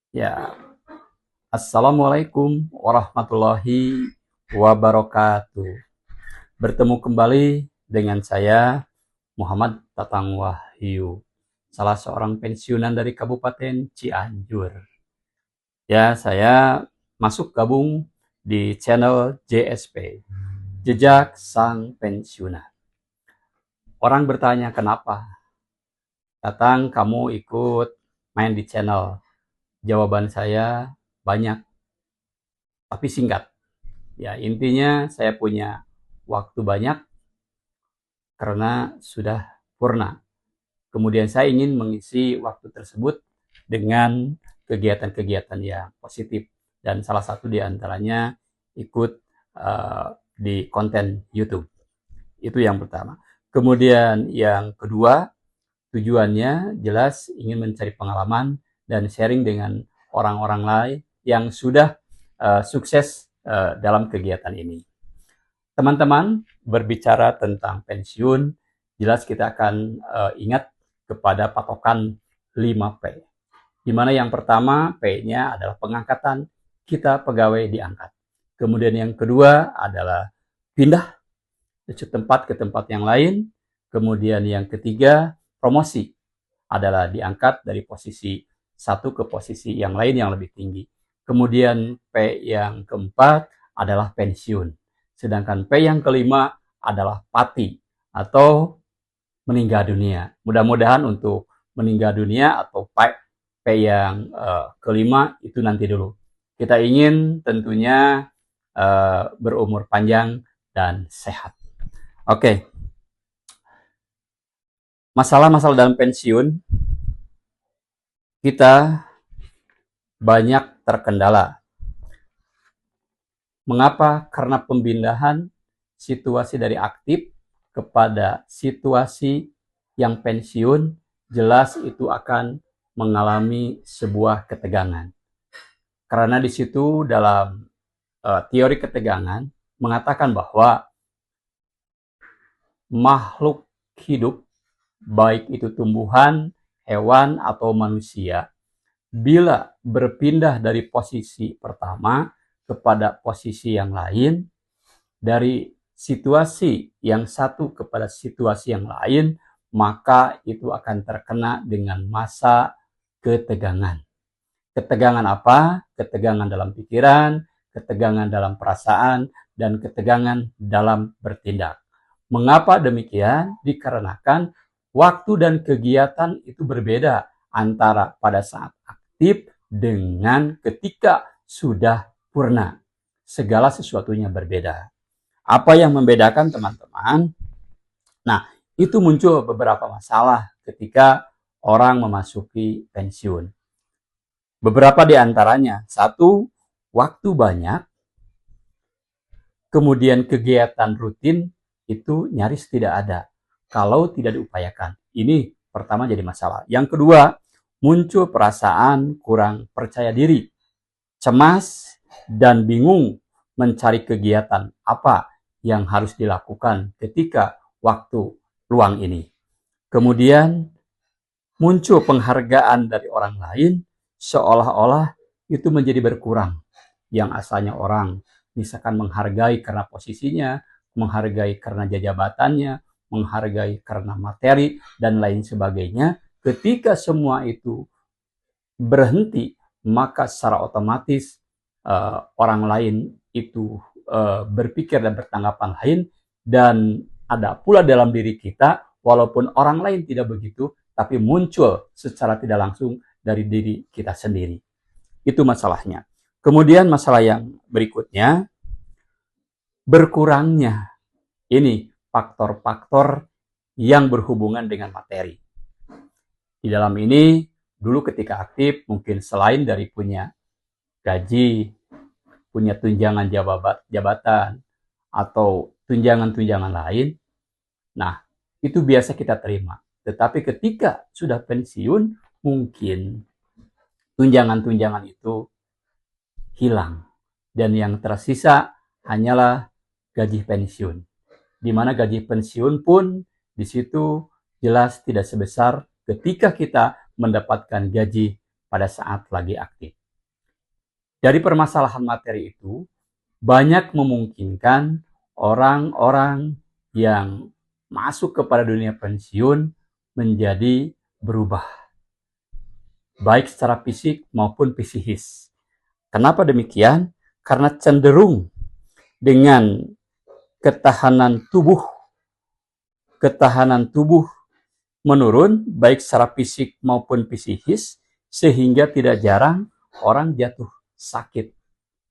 Ya, Assalamualaikum warahmatullahi wabarakatuh. Bertemu kembali dengan saya, Muhammad Tatang Wahyu, salah seorang pensiunan dari Kabupaten Cianjur. Ya, saya masuk gabung di channel JSP, Jejak Sang Pensiunan. Orang bertanya, kenapa? Tatang, kamu ikut main di channel. Jawaban saya, banyak, tapi singkat. Ya, intinya saya punya waktu banyak karena sudah purna. Kemudian saya ingin mengisi waktu tersebut dengan kegiatan-kegiatan yang positif. Dan salah satu di antaranya ikut di konten YouTube. Itu yang pertama. Kemudian yang kedua, tujuannya jelas ingin mencari pengalaman dan sharing dengan orang-orang lain yang sudah sukses dalam kegiatan ini. Teman-teman, berbicara tentang pensiun, jelas kita akan ingat kepada patokan 5P. Di mana yang pertama, P-nya adalah pengangkatan, kita pegawai diangkat. Kemudian yang kedua adalah pindah dari tempat ke tempat yang lain. Kemudian yang ketiga, promosi, adalah diangkat dari posisi satu ke posisi yang lain yang lebih tinggi. Kemudian P yang keempat adalah pensiun. Sedangkan P yang kelima adalah pati atau meninggal dunia. Mudah-mudahan untuk meninggal dunia atau P yang kelima itu nanti dulu. Kita ingin tentunya berumur panjang dan sehat. Oke. Masalah-masalah dalam pensiun kita banyak terkendala. Mengapa? Karena pemindahan situasi dari aktif kepada situasi yang pensiun, jelas itu akan mengalami sebuah ketegangan. Karena di situ dalam teori ketegangan mengatakan bahwa makhluk hidup, baik itu tumbuhan, hewan, atau manusia, bila berpindah dari posisi pertama kepada posisi yang lain, dari situasi yang satu kepada situasi yang lain, maka itu akan terkena dengan masa ketegangan. Ketegangan apa? Ketegangan dalam pikiran, ketegangan dalam perasaan, dan ketegangan dalam bertindak. Mengapa demikian? Dikarenakan waktu dan kegiatan itu berbeda antara pada saat aktif dengan ketika sudah purna. Segala sesuatunya berbeda. Apa yang membedakan teman-teman? Nah, itu muncul beberapa masalah ketika orang memasuki pensiun. Beberapa di antaranya, satu, waktu banyak, kemudian kegiatan rutin itu nyaris tidak ada kalau tidak diupayakan. Ini pertama jadi masalah. Yang kedua, muncul perasaan kurang percaya diri, cemas, dan bingung mencari kegiatan apa yang harus dilakukan ketika waktu luang ini. Kemudian muncul penghargaan dari orang lain seolah-olah itu menjadi berkurang. Yang asalnya orang misalkan menghargai karena posisinya, menghargai karena jabatannya, menghargai karena materi, dan lain sebagainya. Ketika semua itu berhenti, maka secara otomatis orang lain itu berpikir dan bertanggapan lain, dan ada pula dalam diri kita, walaupun orang lain tidak begitu, tapi muncul secara tidak langsung dari diri kita sendiri. Itu masalahnya. Kemudian masalah yang berikutnya, berkurangnya ini faktor-faktor yang berhubungan dengan materi. Di dalam ini, dulu ketika aktif, mungkin selain dari punya gaji, punya tunjangan jabatan, atau tunjangan-tunjangan lain, nah itu biasa kita terima. Tetapi ketika sudah pensiun, mungkin tunjangan-tunjangan itu hilang. Dan yang tersisa hanyalah gaji pensiun. Di mana gaji pensiun pun di situ jelas tidak sebesar ketika kita mendapatkan gaji pada saat lagi aktif. Dari permasalahan materi itu, banyak memungkinkan orang-orang yang masuk kepada dunia pensiun menjadi berubah, baik secara fisik maupun psikis. Kenapa demikian? Karena cenderung dengan ketahanan tubuh menurun, baik secara fisik maupun psikis, sehingga tidak jarang orang jatuh sakit.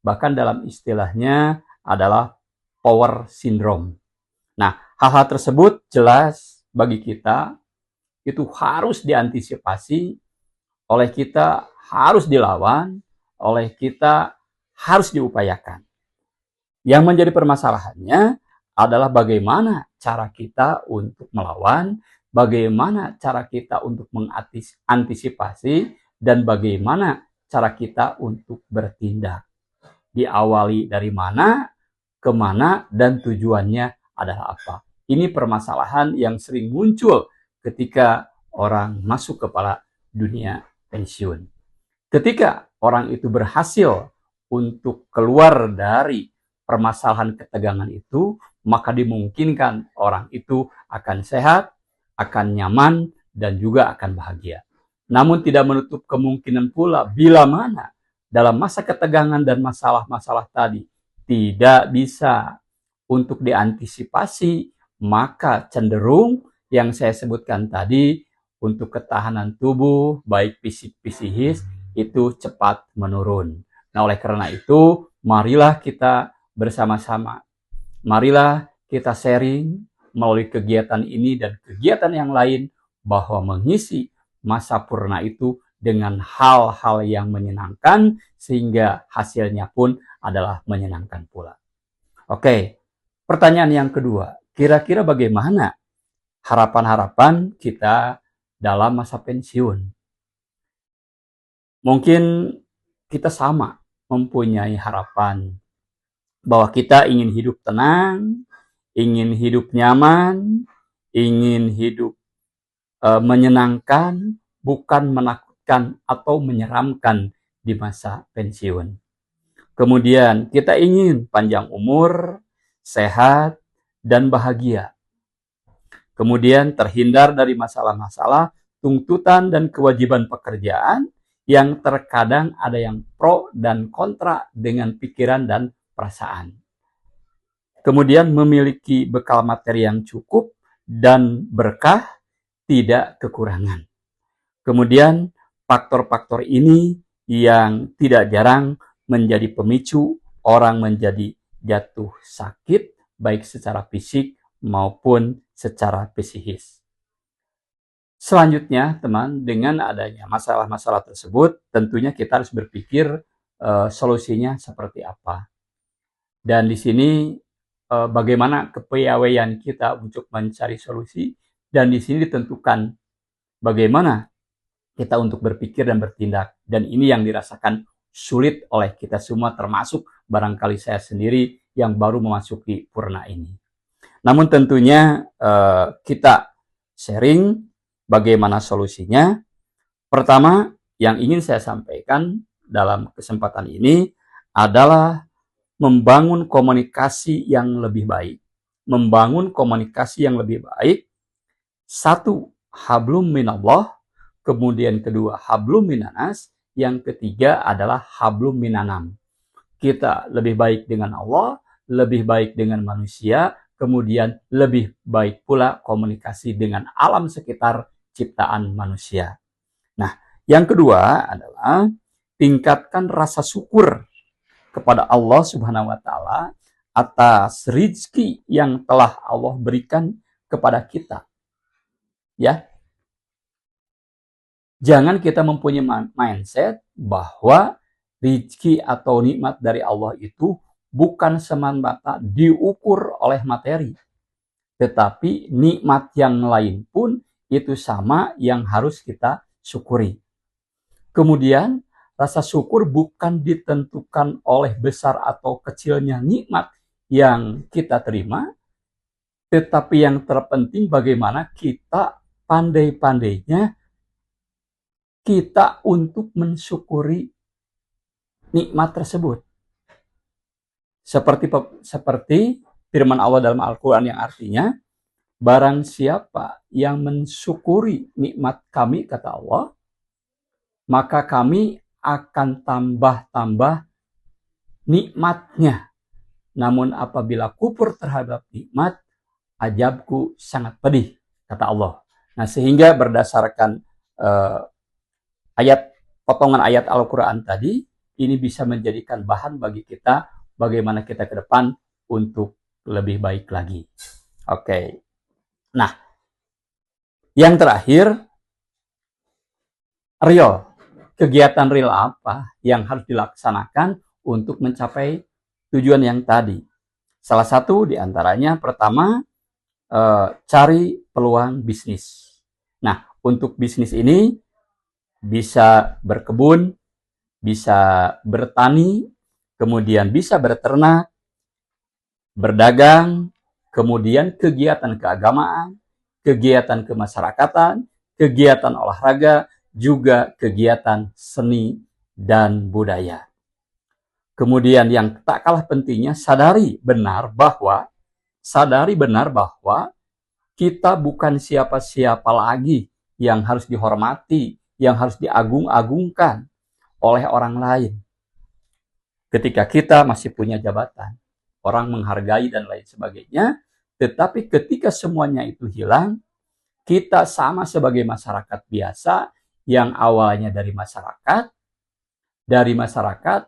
Bahkan dalam istilahnya adalah power syndrome. Nah, hal-hal tersebut jelas bagi kita itu harus diantisipasi, oleh kita harus dilawan, oleh kita harus diupayakan. Yang menjadi permasalahannya adalah bagaimana cara kita untuk melawan, bagaimana cara kita untuk mengantisipasi, dan bagaimana cara kita untuk bertindak. Diawali dari mana, kemana, dan tujuannya adalah apa. Ini permasalahan yang sering muncul ketika orang masuk kepada dunia pensiun. Ketika orang itu berhasil untuk keluar dari permasalahan ketegangan itu, maka dimungkinkan orang itu akan sehat, akan nyaman, dan juga akan bahagia. Namun tidak menutup kemungkinan pula bila mana dalam masa ketegangan dan masalah-masalah tadi tidak bisa untuk diantisipasi, maka cenderung yang saya sebutkan tadi untuk ketahanan tubuh, baik fisik psikis, itu cepat menurun. Nah, oleh karena itu, marilah kita bersama-sama, marilah kita sharing melalui kegiatan ini dan kegiatan yang lain, bahwa mengisi masa purna itu dengan hal-hal yang menyenangkan, sehingga hasilnya pun adalah menyenangkan pula. Oke, pertanyaan yang kedua, kira-kira bagaimana harapan-harapan kita dalam masa pensiun? Mungkin kita sama mempunyai harapan bahwa kita ingin hidup tenang, ingin hidup nyaman, ingin hidup menyenangkan, bukan menakutkan atau menyeramkan di masa pensiun. Kemudian kita ingin panjang umur, sehat, dan bahagia. Kemudian terhindar dari masalah-masalah, tuntutan, dan kewajiban pekerjaan yang terkadang ada yang pro dan kontra dengan pikiran dan perasaan. Kemudian memiliki bekal materi yang cukup dan berkah, tidak kekurangan. Kemudian faktor-faktor ini yang tidak jarang menjadi pemicu orang menjadi jatuh sakit, baik secara fisik maupun secara psikis. Selanjutnya, teman, dengan adanya masalah-masalah tersebut, tentunya kita harus berpikir solusinya seperti apa. Dan di sini bagaimana kepiawaian kita untuk mencari solusi, dan di sini ditentukan bagaimana kita untuk berpikir dan bertindak. Dan ini yang dirasakan sulit oleh kita semua, termasuk barangkali saya sendiri yang baru memasuki purna ini. Namun tentunya kita sharing bagaimana solusinya. Pertama, yang ingin saya sampaikan dalam kesempatan ini adalah membangun komunikasi yang lebih baik. Membangun komunikasi yang lebih baik. Satu, hablum minallah. Kemudian kedua, hablum minanas. Yang ketiga adalah hablum minanam. Kita lebih baik dengan Allah, lebih baik dengan manusia, kemudian lebih baik pula komunikasi dengan alam sekitar ciptaan manusia. Nah, yang kedua adalah tingkatkan rasa syukur kepada Allah Subhanahu wa Ta'ala atas rezeki yang telah Allah berikan kepada kita. Ya, jangan kita mempunyai mindset bahwa rezeki atau nikmat dari Allah itu bukan semata-mata diukur oleh materi, tetapi nikmat yang lain pun itu sama yang harus kita syukuri. Kemudian rasa syukur bukan ditentukan oleh besar atau kecilnya nikmat yang kita terima, tetapi yang terpenting bagaimana kita pandai-pandainya kita untuk mensyukuri nikmat tersebut. Seperti firman Allah dalam Al-Quran yang artinya, barang siapa yang mensyukuri nikmat kami, kata Allah, maka kami akan tambah-tambah nikmatnya. Namun apabila kufur terhadap nikmat, ajabku sangat pedih, kata Allah. Nah, sehingga berdasarkan potongan ayat Al-Quran tadi, ini bisa menjadikan bahan bagi kita bagaimana kita ke depan untuk lebih baik lagi. Oke. Nah, yang terakhir, real. Kegiatan real apa yang harus dilaksanakan untuk mencapai tujuan yang tadi? Salah satu diantaranya, pertama, cari peluang bisnis. Nah, untuk bisnis ini bisa berkebun, bisa bertani, kemudian bisa berternak, berdagang, kemudian kegiatan keagamaan, kegiatan kemasyarakatan, kegiatan olahraga, juga kegiatan seni dan budaya. Kemudian yang tak kalah pentingnya, sadari benar bahwa kita bukan siapa-siapa lagi yang harus dihormati, yang harus diagung-agungkan oleh orang lain. Ketika kita masih punya jabatan, orang menghargai dan lain sebagainya, tetapi ketika semuanya itu hilang, kita sama sebagai masyarakat biasa yang awalnya dari masyarakat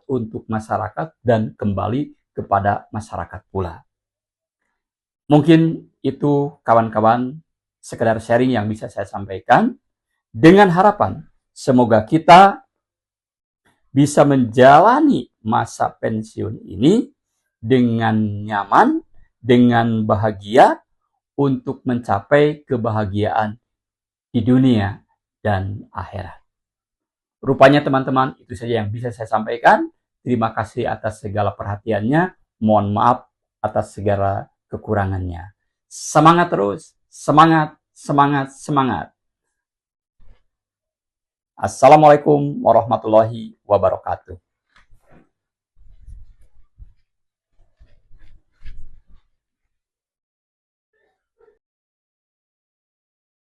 untuk masyarakat dan kembali kepada masyarakat pula. Mungkin itu kawan-kawan sekedar sharing yang bisa saya sampaikan, dengan harapan semoga kita bisa menjalani masa pensiun ini dengan nyaman, dengan bahagia untuk mencapai kebahagiaan di dunia dan akhirat. Rupanya teman-teman, itu saja yang bisa saya sampaikan. Terima kasih atas segala perhatiannya. Mohon maaf atas segala kekurangannya. Semangat terus, semangat, semangat, semangat. Assalamualaikum warahmatullahi wabarakatuh.